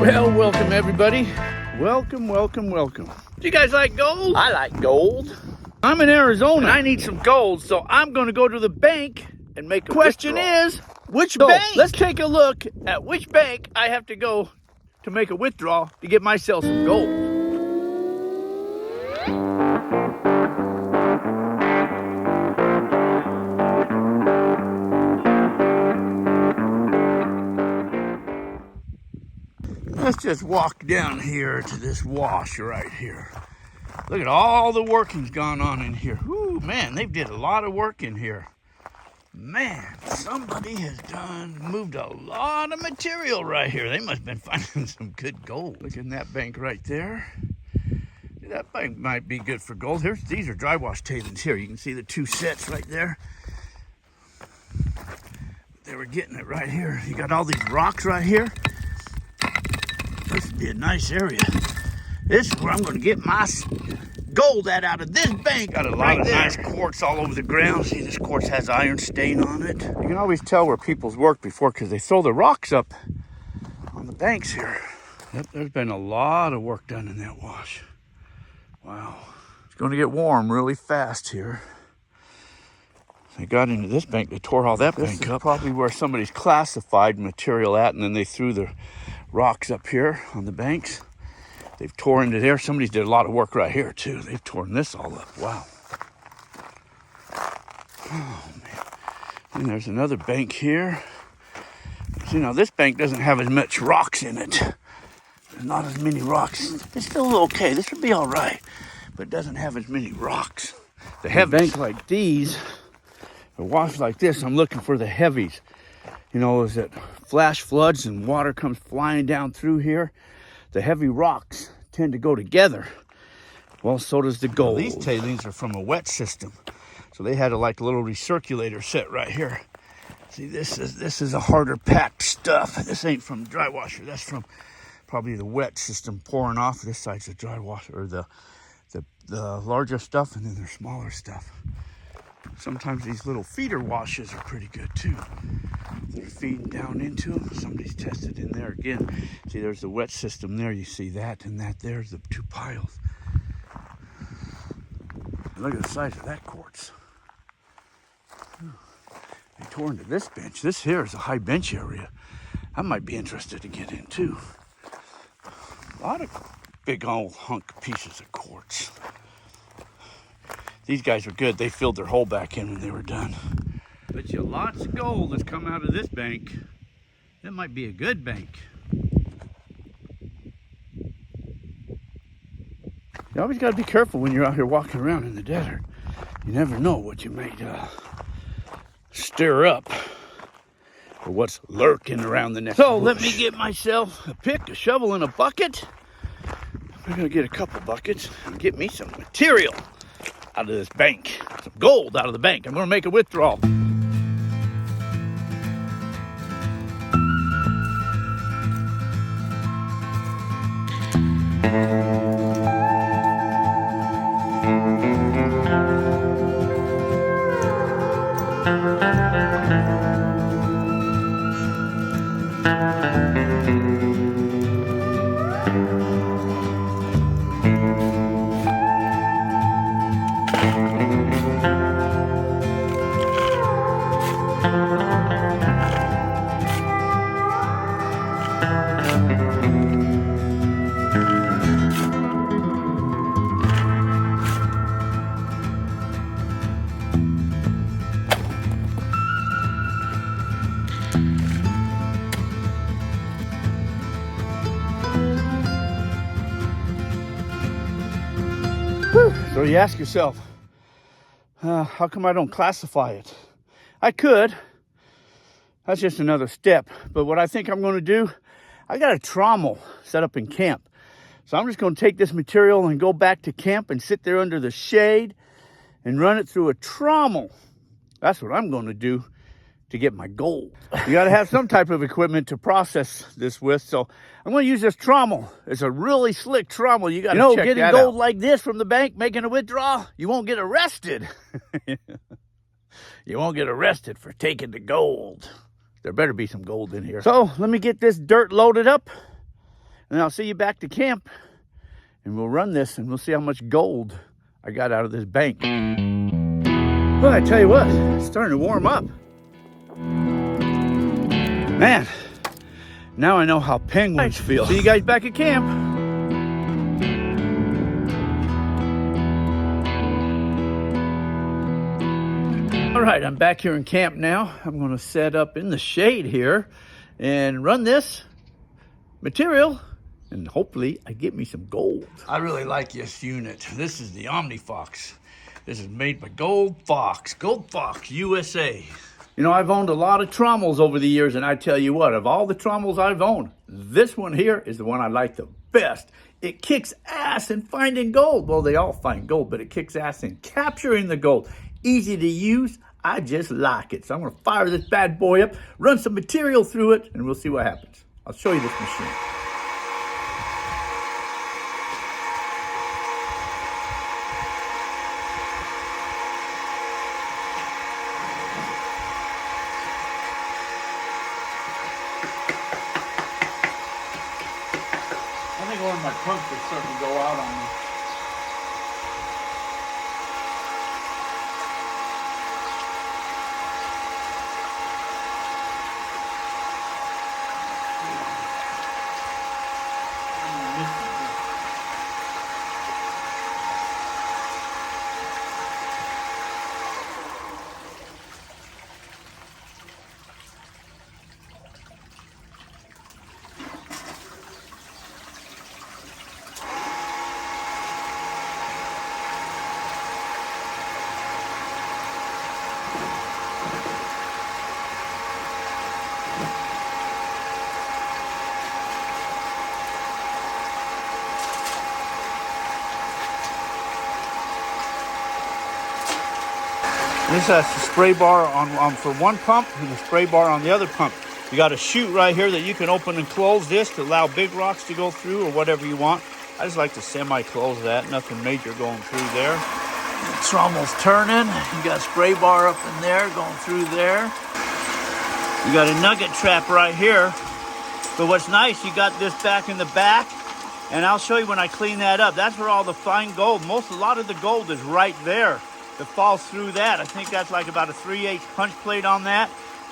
Well, welcome everybody. Welcome. Do you guys like gold? I like gold. I'm in Arizona and I need some gold, so I'm going to go to the bank and make a Question withdrawal. is, which bank? Let's take a look at which bank I have to go to make a withdrawal to get myself some gold. Let's just walk down here to this wash right here. Look at all the working's gone on in here. Ooh, man, they did a lot of work in here. Man, somebody has moved a lot of material right here. They must have been finding some good gold. Look at that bank right there. That bank might be good for gold. These are dry wash tailings here. You can see the two sets right there. They were getting it right here. You got all these rocks right here. This would be a nice area. This is where I'm going to get my gold out of this bank. Got a lot of nice quartz all over the ground. See, this quartz has iron stain on it. You can always tell where people's worked before because they throw the rocks up on the banks here. Yep, there's been a lot of work done in that wash. Wow. It's going to get warm really fast here. They got into this bank, they tore all that bank up. Probably where somebody's classified material at, and then they threw the rocks up here on the banks. They've tore into there. Somebody's did a lot of work right here too. They've torn this all up. Wow. Oh man. And there's another bank here. See, now this bank doesn't have as much rocks in it. There's not as many rocks. It's still okay. This would be all right, but it doesn't have as many rocks. The heavy bank like these, a wash like this, I'm looking for the heavies. You know, as it flash floods and water comes flying down through here, the heavy rocks tend to go together. Well, so does the gold. Now, these tailings are from a wet system, so they had a little recirculator set right here. See, this is a harder packed stuff. This ain't from dry washer. That's from probably the wet system pouring off. This side's the dry washer, or the larger stuff, and then there's smaller stuff. Sometimes these little feeder washes are pretty good too. They're feeding down into them. Somebody's tested in there again. See, there's the wet system there. You see that and that. There's the two piles. Look at the size of that quartz. They tore into this bench. This here is a high bench area. I might be interested to get in too. A lot of big old hunk pieces of quartz. These guys are good. They filled their hole back in when they were done. Bet you lots of gold that's come out of this bank. That might be a good bank. You always got to be careful when you're out here walking around in the desert. You never know what you may stir up or what's lurking around the next bush. Let me get myself a pick, a shovel, and a bucket. I'm going to get a couple buckets and get me some material out of this bank, some gold out of the bank. I'm going to make a withdrawal. So you ask yourself, how come I don't classify it? I could. That's just another step. But what I think I'm going to do, I got a trommel set up in camp. So I'm just going to take this material and go back to camp and sit there under the shade and run it through a trommel. That's what I'm going to do to get my gold. You got to have some type of equipment to process this with. So I'm going to use this trommel. It's a really slick trommel. You got to check that out. Getting gold like this from the bank, making a withdrawal, you won't get arrested. You won't get arrested for taking the gold. There better be some gold in here. So let me get this dirt loaded up And I'll see you back to camp, and we'll run this, and we'll see how much gold I got out of this bank. Well, I tell you what, it's starting to warm up. Man, now I know how penguins feel. See you guys back at camp. All right, I'm back here in camp now. I'm gonna set up in the shade here and run this material, and hopefully I get me some gold. I really like this unit. This is the OmniFox. This is made by Gold Fox USA. You know, I've owned a lot of trommels over the years, and I tell you what, of all the trommels I've owned, this one here is the one I like the best. It kicks ass in finding gold. Well, they all find gold, but it kicks ass in capturing the gold. Easy to use. I just like it. So I'm going to fire this bad boy up, run some material through it, and we'll see what happens. I'll show you this machine. I think one of my pumps is starting to go out on me. This has the spray bar on for one pump and the spray bar on the other pump. You got a chute right here that you can open and close this to allow big rocks to go through or whatever you want. I just like to semi-close that, nothing major going through there. The trommel's turning. You got a spray bar up in there going through there. You got a nugget trap right here. But what's nice, you got this back in the back, and I'll show you when I clean that up. That's where all the fine gold, a lot of the gold is right there. That falls through that. I think that's like about a 3/8 punch plate on that.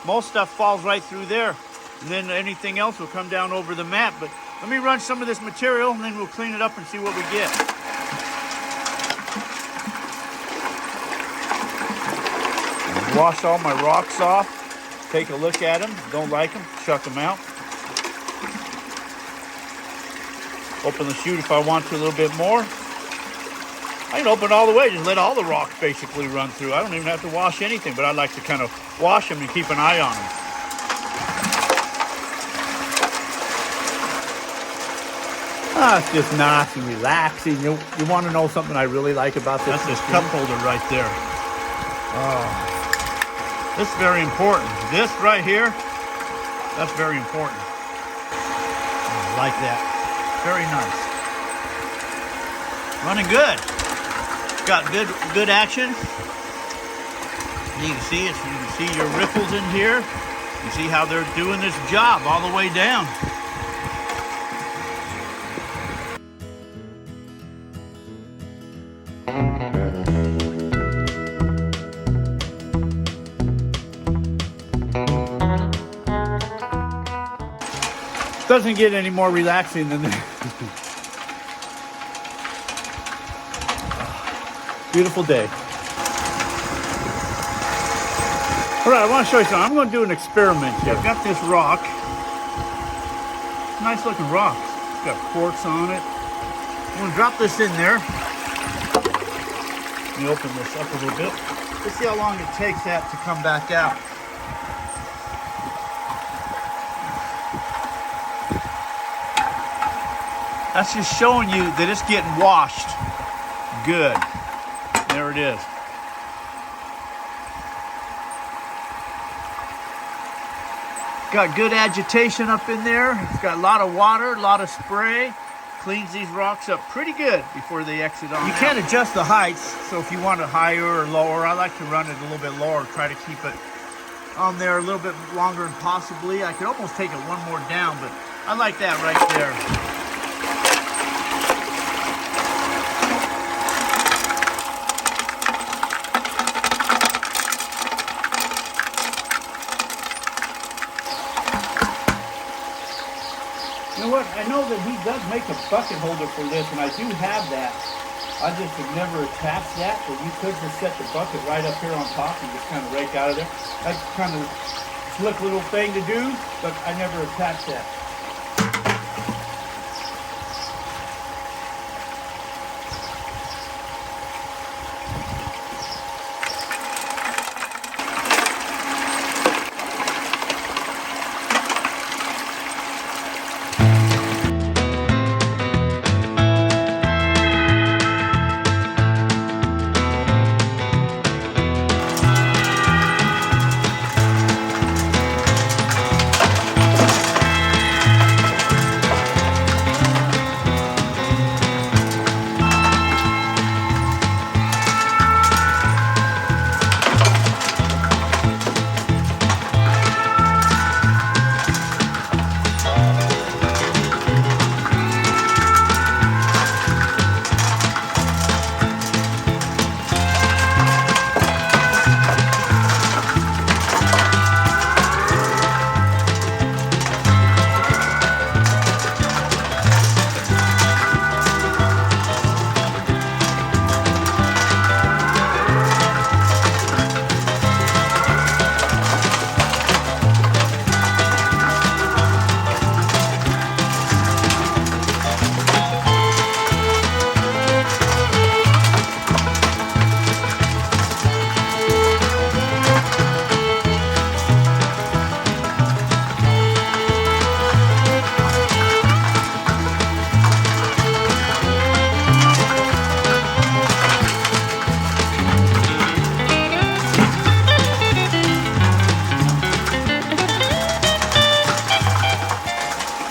Most stuff falls right through there. And then anything else will come down over the mat. But let me run some of this material and then we'll clean it up and see what we get. Wash all my rocks off. Take a look at them. Don't like them, chuck them out. Open the chute if I want to a little bit more. I can open it all the way, just let all the rocks basically run through. I don't even have to wash anything, but I like to kind of wash them and keep an eye on them. It's just nice and relaxing. You want to know something I really like about this? That's this cup holder right there. Oh, this is very important. This right here, that's very important. I like that. Very nice. Running good. Got good action. You can see it. You can see your ripples in here. You see how they're doing this job all the way down. Doesn't get any more relaxing than that. Beautiful day. All right, I want to show you something. I'm going to do an experiment here. I've got this rock. Nice looking rock. It's got quartz on it. I'm going to drop this in there. Let me open this up a little bit. Let's see how long it takes that to come back out. That's just showing you that it's getting washed good. There it is. Got good agitation up in there. It's got a lot of water, a lot of spray. Cleans these rocks up pretty good before they exit on. You can adjust the heights, so if you want it higher or lower, I like to run it a little bit lower, try to keep it on there a little bit longer and possibly. I could almost take it one more down, but I like that right there. know what? I know that he does make a bucket holder for this, and I do have that. I just have never attached that, but you could just set the bucket right up here on top and just kind of rake out of there. That's kind of a slick little thing to do, but I never attached that.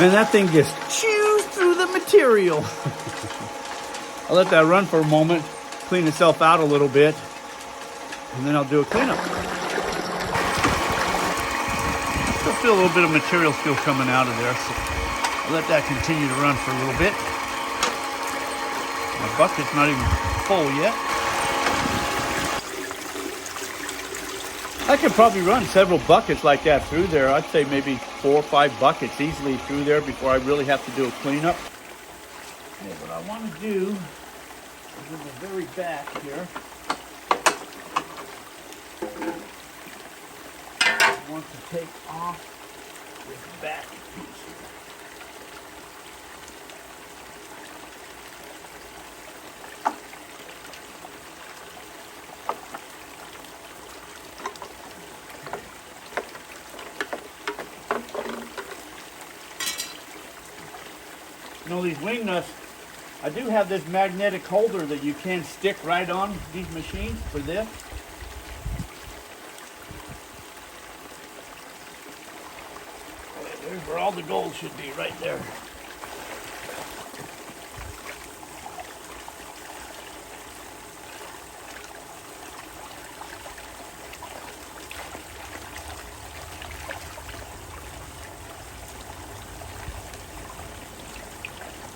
And that thing just chews through the material. I'll let that run for a moment, clean itself out a little bit, and then I'll do a cleanup. Still feel a little bit of material still coming out of there, so I'll let that continue to run for a little bit. My bucket's not even full yet. I could probably run several buckets like that through there. I'd say maybe 4 or 5 buckets easily through there before I really have to do a cleanup. Okay, what I want to do is in the very back here, I want to take off this back piece here. You know, these wing nuts, I do have this magnetic holder that you can stick right on these machines for this. There's where all the gold should be, right there.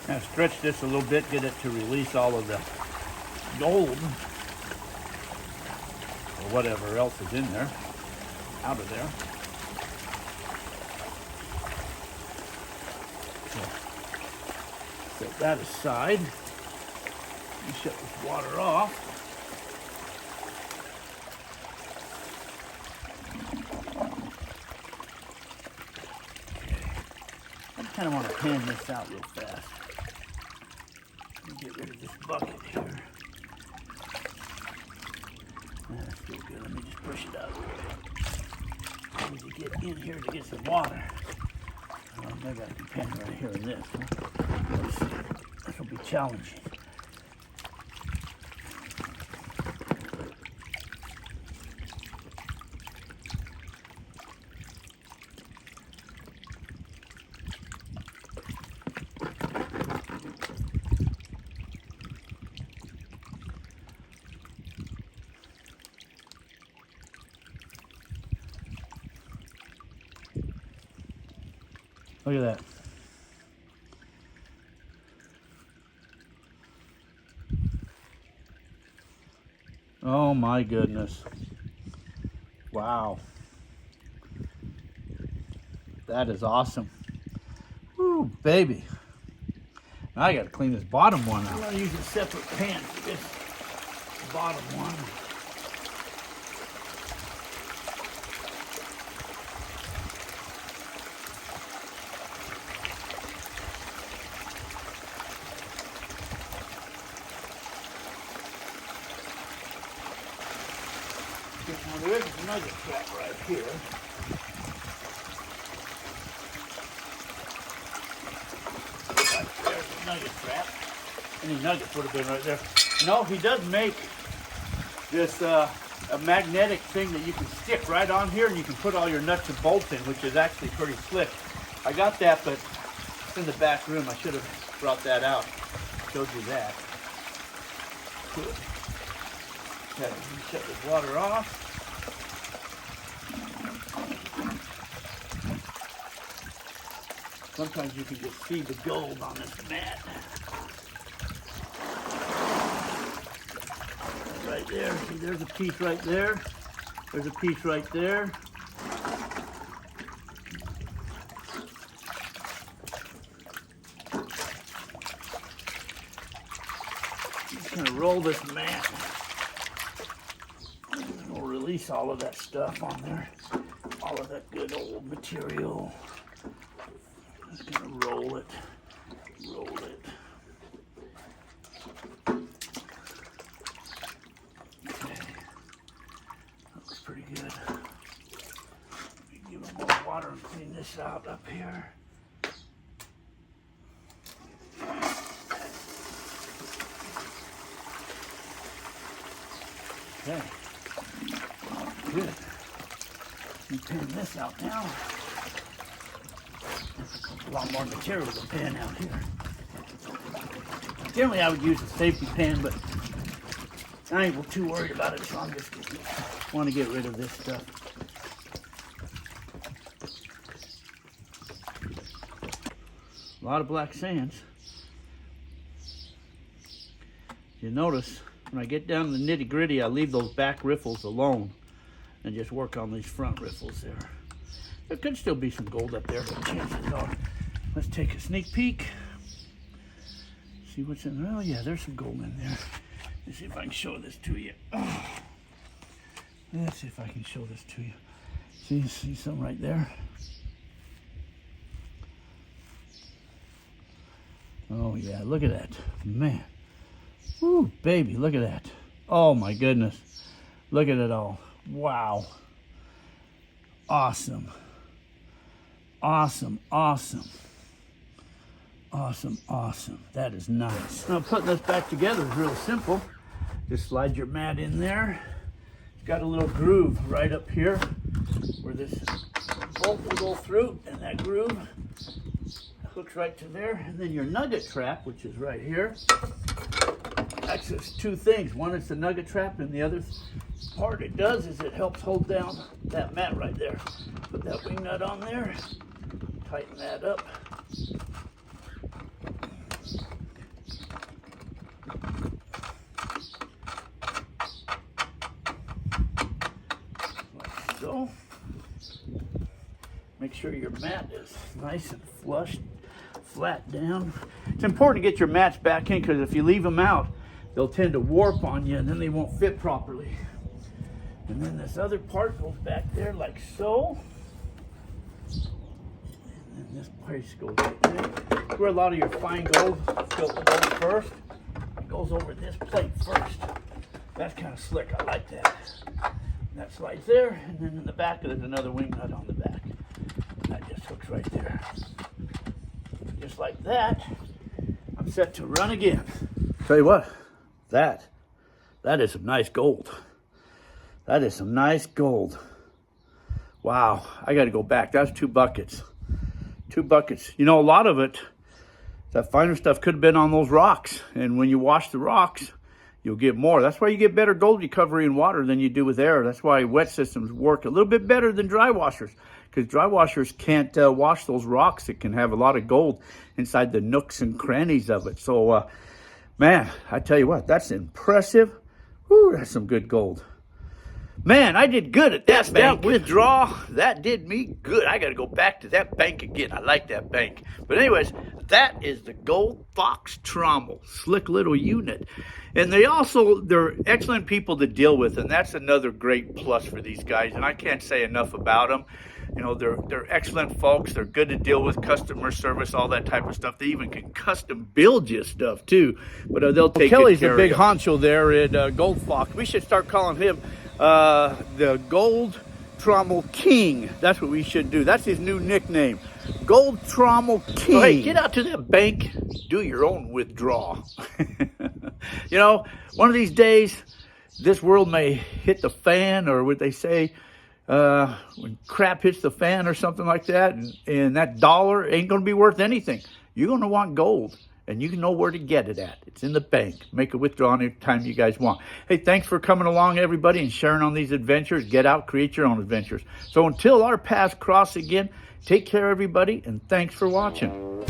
Now stretch this a little bit, get it to release all of the gold or whatever else is in there, out of there. So set that aside. You shut this water off. Okay. I kind of want to pan this out real fast. Get rid of this bucket here. That's still good. Let me just push it out of the way. I need to get in here to get some water. Maybe I can pan right here in this. Huh? This will be challenging. Look at that. Oh my goodness. Wow. That is awesome. Ooh, baby. Now I gotta clean this bottom one out. I'm gonna use a separate pan for this bottom one. Now there is a nugget trap right here. There's a nugget trap. Any nuggets would have been right there. No, he does make this a magnetic thing that you can stick right on here, and you can put all your nuts and bolts in, which is actually pretty slick. I got that, but it's in the back room. I should have brought that out. Showed you that. Good. Okay, shut the water off. Sometimes you can just see the gold on this mat. Right there. See, there's a piece right there. There's a piece right there. Just gonna roll this mat. And we'll release all of that stuff on there. All of that good old material. Just gonna roll it. Roll it. Okay. Looks pretty good. Let me give it more water and clean this out up here. Okay. Good. Let me pan this out now. A lot more material to pan out here. Generally, I would use a safety pan, but I ain't too worried about it, so I'm just want to get rid of this stuff. A lot of black sands. You notice when I get down to the nitty gritty, I leave those back riffles alone and just work on these front riffles there. There could still be some gold up there, but chances are. Let's take a sneak peek. See what's in there. Oh yeah, there's some gold in there. Let's see if I can show this to you. Oh. Let's see if I can show this to you. See some right there? Oh yeah, look at that. Man. Woo, baby, look at that. Oh my goodness. Look at it all. Wow. Awesome. Awesome, awesome. Awesome, awesome. That is nice. Now putting this back together is real simple. Just slide your mat in there. It's got a little groove right up here where this bolt will go through, and that groove hooks right to there. And then your nugget trap, which is right here, actually it's two things. One is the nugget trap, and the other part it does is it helps hold down that mat right there. Put that wing nut on there, tighten that up. Like so. Make sure your mat is nice and flush, flat down. It's important to get your mats back in, because if you leave them out, they'll tend to warp on you and then they won't fit properly. And then this other part goes back there like so. And then this piece goes right there. Where a lot of your fine gold filter goes first. It goes over this plate first. That's kind of slick. I like that. And that slides there, and then in the back there's another wing nut on the back. And that just hooks right there. Just like that, I'm set to run again. Tell you what, that is some nice gold. That is some nice gold. Wow, I got to go back. That's 2 buckets. 2 buckets. You know, a lot of it, that finer stuff could have been on those rocks. And when you wash the rocks, you'll get more. That's why you get better gold recovery in water than you do with air. That's why wet systems work a little bit better than dry washers. Because dry washers can't wash those rocks. It can have a lot of gold inside the nooks and crannies of it. So, man, I tell you what, that's impressive. Woo, that's some good gold. Man, I did good at that bank. That withdrawal, that did me good. I got to go back to that bank again. I like that bank. But anyways, that is the Gold Fox Trommel, slick little unit. And they're excellent people to deal with, and that's another great plus for these guys. And I can't say enough about them. You know, they're excellent folks. They're good to deal with, customer service, all that type of stuff. They even can custom build you stuff too. But they'll take Kelly's a big honcho there at Gold Fox. We should start calling him the Gold Trommel King. That's what we should do. That's his new nickname, Gold Trommel King. So, hey, get out to that bank, do your own withdrawal. You know, one of these days, this world may hit the fan, or what they say, when crap hits the fan or something like that, and that dollar ain't going to be worth anything. You're going to want gold, and you know where to get it at. It's in the bank. Make a withdrawal anytime you guys want. Hey, thanks for coming along, everybody, and sharing on these adventures. Get out, create your own adventures. So until our paths cross again, take care, everybody, and thanks for watching.